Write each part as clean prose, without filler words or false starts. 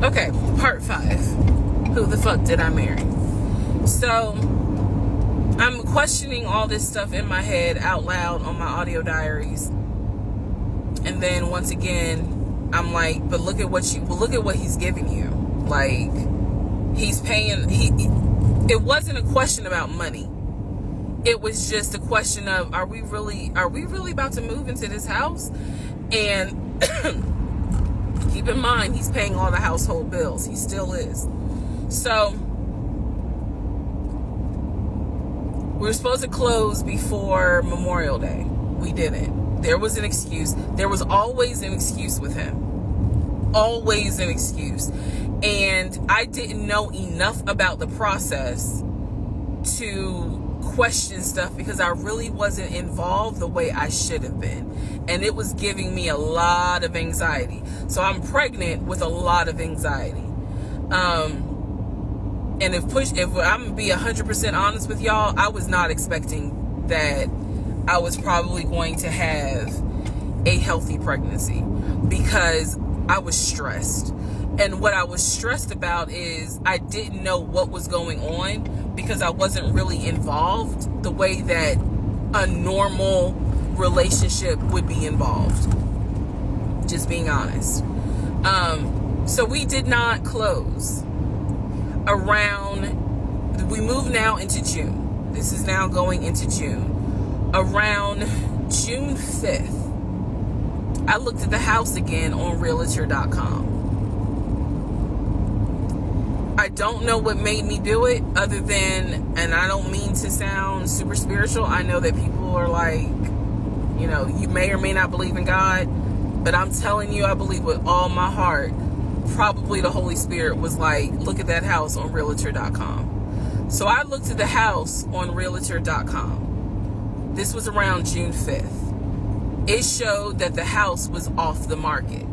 Okay, part 5. Who the fuck did I marry? So, I'm questioning all this stuff in my head out loud on my audio diaries. And then once again, I'm like, but look at what he's giving you. Like, he's paying, it wasn't a question about money. It was just a question of, are we really about to move into this house? And keep in mind, he's paying all the household bills. He still is. So, we were supposed to close before Memorial Day. We didn't. There was an excuse. There was always an excuse with him. Always an excuse. And I didn't know enough about the process to question stuff because I really wasn't involved the way I should have been. And it was giving me a lot of anxiety. So I'm pregnant with a lot of anxiety. And if I'm gonna be 100% honest with y'all, I was not expecting that I was probably going to have a healthy pregnancy because I was stressed. And what I was stressed about is I didn't know what was going on because I wasn't really involved the way that a normal relationship would be involved. Just being honest. So we did not close. We move now into June. This is now going into June. Around June 5th, I looked at the house again on Realtor.com. I don't know what made me do it other than, and I don't mean to sound super spiritual. I know that people are like, you may or may not believe in God, but I'm telling you, I believe with all my heart. Probably the Holy Spirit was like, look at that house on Realtor.com. So I looked at the house on Realtor.com. This was around June 5th. It showed that the house was off the market.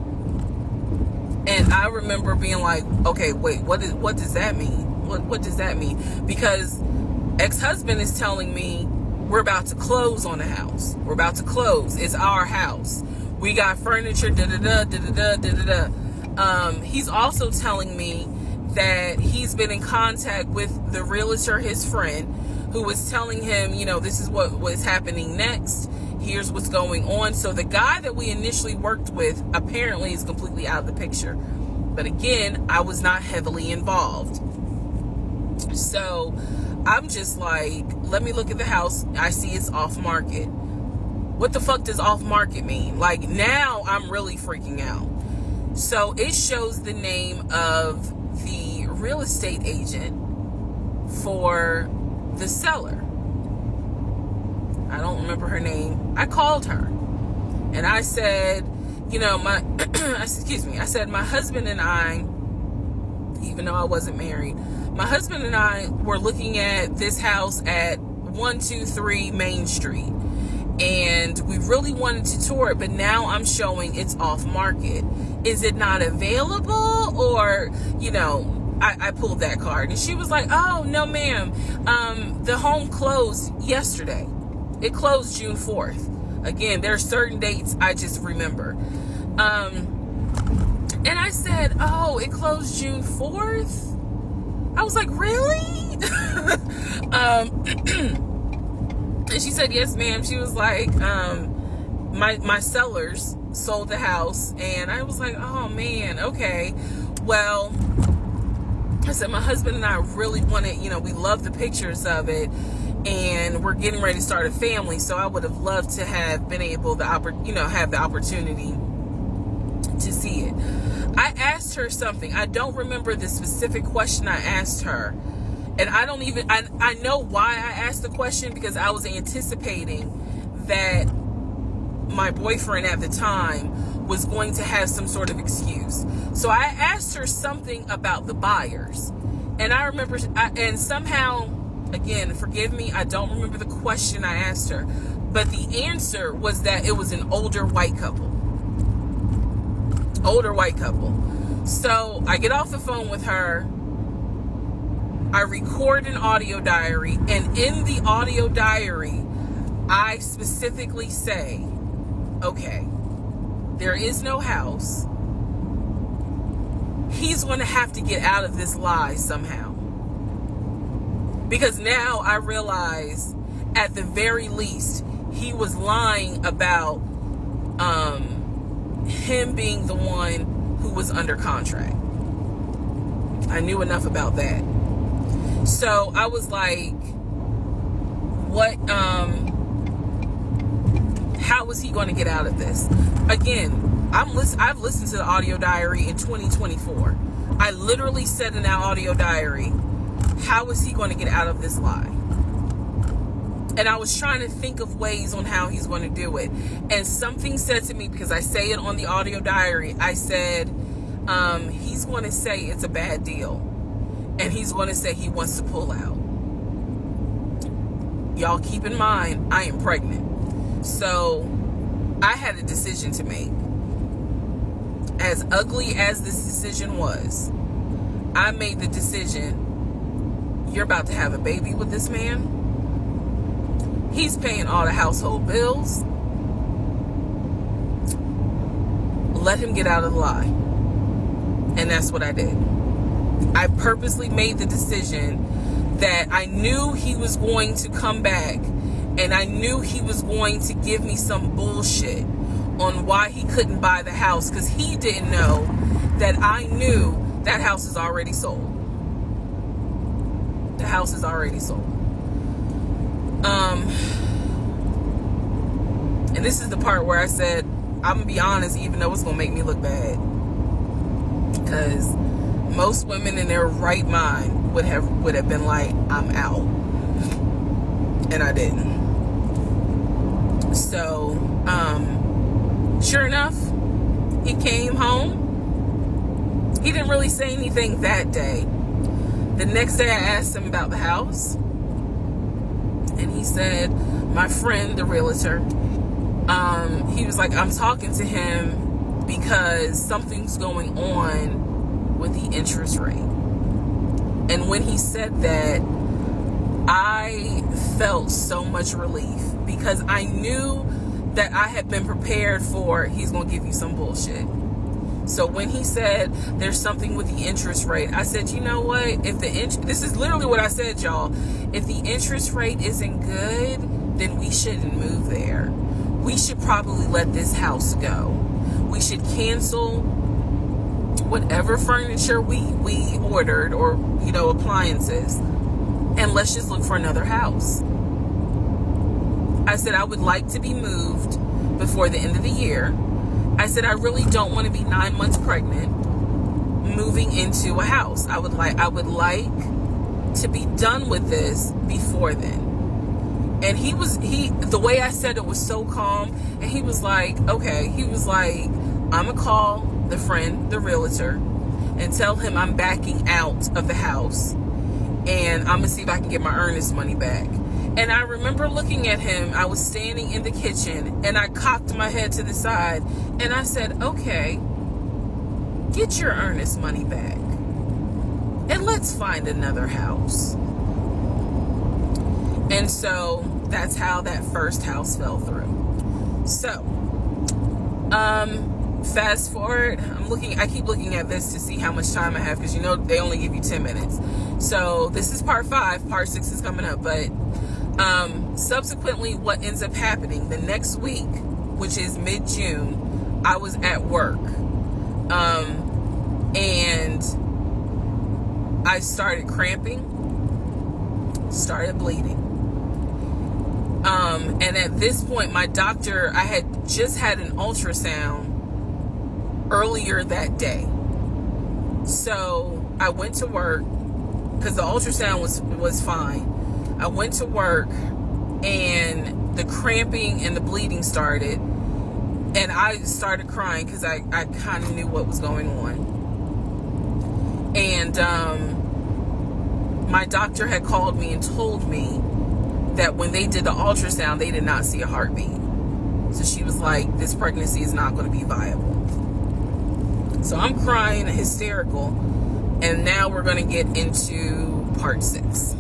And I remember being like, okay, wait, what does that mean? What does that mean? Because ex-husband is telling me we're about to close on the house. We're about to close. It's our house. We got furniture, da-da-da, da-da-da, da-da-da. He's also telling me that he's been in contact with the realtor, his friend, who was telling him, this is what was happening next. Here's what's going on. So the guy that we initially worked with apparently is completely out of the picture. But again, I was not heavily involved. So I'm just like, let me look at the house. I see it's off market. What the fuck does off market mean? Like, now I'm really freaking out. So it shows the name of the real estate agent for the seller. I don't remember her name. I called her and I said, I said, my husband and I, even though I wasn't married, my husband and I were looking at this house at 123 Main Street. And we really wanted to tour it, but now I'm showing it's off market. Is it not available? Or, I pulled that card and she was like, oh, no, ma'am. The home closed yesterday. It closed June 4th. Again, there are certain dates I just remember. And I said, oh, it closed June 4th? I was like, really? And she said, yes, ma'am. She was like, my sellers sold the house. And I was like, oh, man, okay. Well, I said, my husband and I really wanted, we love the pictures of it. And we're getting ready to start a family. So I would have loved to have been able to, have the opportunity to see it. I asked her something. I don't remember the specific question I asked her. And I know why I asked the question, because I was anticipating that my boyfriend at the time was going to have some sort of excuse. So I asked her something about the buyers. And I remember, and somehow, again, forgive me, I don't remember the question I asked her. But the answer was that it was an older white couple. So I get off the phone with her. I record an audio diary, and in the audio diary, I specifically say, okay, there is no house. he's going to have to get out of this lie somehow. Because now I realize, at the very least, he was lying about him being the one who was under contract. I knew enough about that. So I was like, what, how was he going to get out of this? Again, I've listened to the audio diary in 2024. I literally said in that audio diary, how is he going to get out of this lie? And I was trying to think of ways on how he's going to do it. And something said to me, because I say it on the audio diary, I said, he's going to say it's a bad deal. And he's going to say he wants to pull out. Y'all keep in mind, I am pregnant. So I had a decision to make. As ugly as this decision was, I made the decision, you're about to have a baby with this man. He's paying all the household bills. Let him get out of the lie. And that's what I did. I purposely made the decision that I knew he was going to come back, and I knew he was going to give me some bullshit on why he couldn't buy the house, because he didn't know that I knew that house is already sold. The house is already sold. And this is the part where I said, I'm gonna be honest, even though it's gonna make me look bad, because most women in their right mind would have been like, I'm out. And I didn't. So sure enough, he came home. He didn't really say anything that day. The next day I asked him about the house, and he said, my friend, the realtor, he was like, I'm talking to him because something's going on with the interest rate. And when he said that, I felt so much relief, because I knew that I had been prepared for, he's going to give you some bullshit. So when he said there's something with the interest rate, I said, you know what? If this is literally what I said, y'all. If the interest rate isn't good, then we shouldn't move there. We should probably let this house go. We should cancel whatever furniture we ordered, or, appliances, and let's just look for another house. I said, I would like to be moved before the end of the year. I said, I really don't want to be 9 months pregnant moving into a house. I would like to be done with this before then. And the way I said it was so calm, and he was like, okay. He was like, I'm gonna call the friend, the realtor, and tell him I'm backing out of the house, and I'm gonna see if I can get my earnest money back. And I remember looking at him. I was standing in the kitchen, and I cocked my head to the side, and I said, okay, get your earnest money back, and let's find another house. And so that's how that first house fell through. So fast forward, I keep looking at this to see how much time I have, because they only give you 10 minutes. So this is part 5. Part 6 is coming up. But subsequently, what ends up happening the next week, which is mid-June, I was at work, and I started cramping, started bleeding. And at this point, my doctor, I had just had an ultrasound earlier that day. So I went to work, because the ultrasound was fine. I went to work, and the cramping and the bleeding started, and I started crying because I kind of knew what was going on. And my doctor had called me and told me that when they did the ultrasound, they did not see a heartbeat. So she was like, this pregnancy is not going to be viable. So I'm crying, hysterical, and now we're going to get into part 6.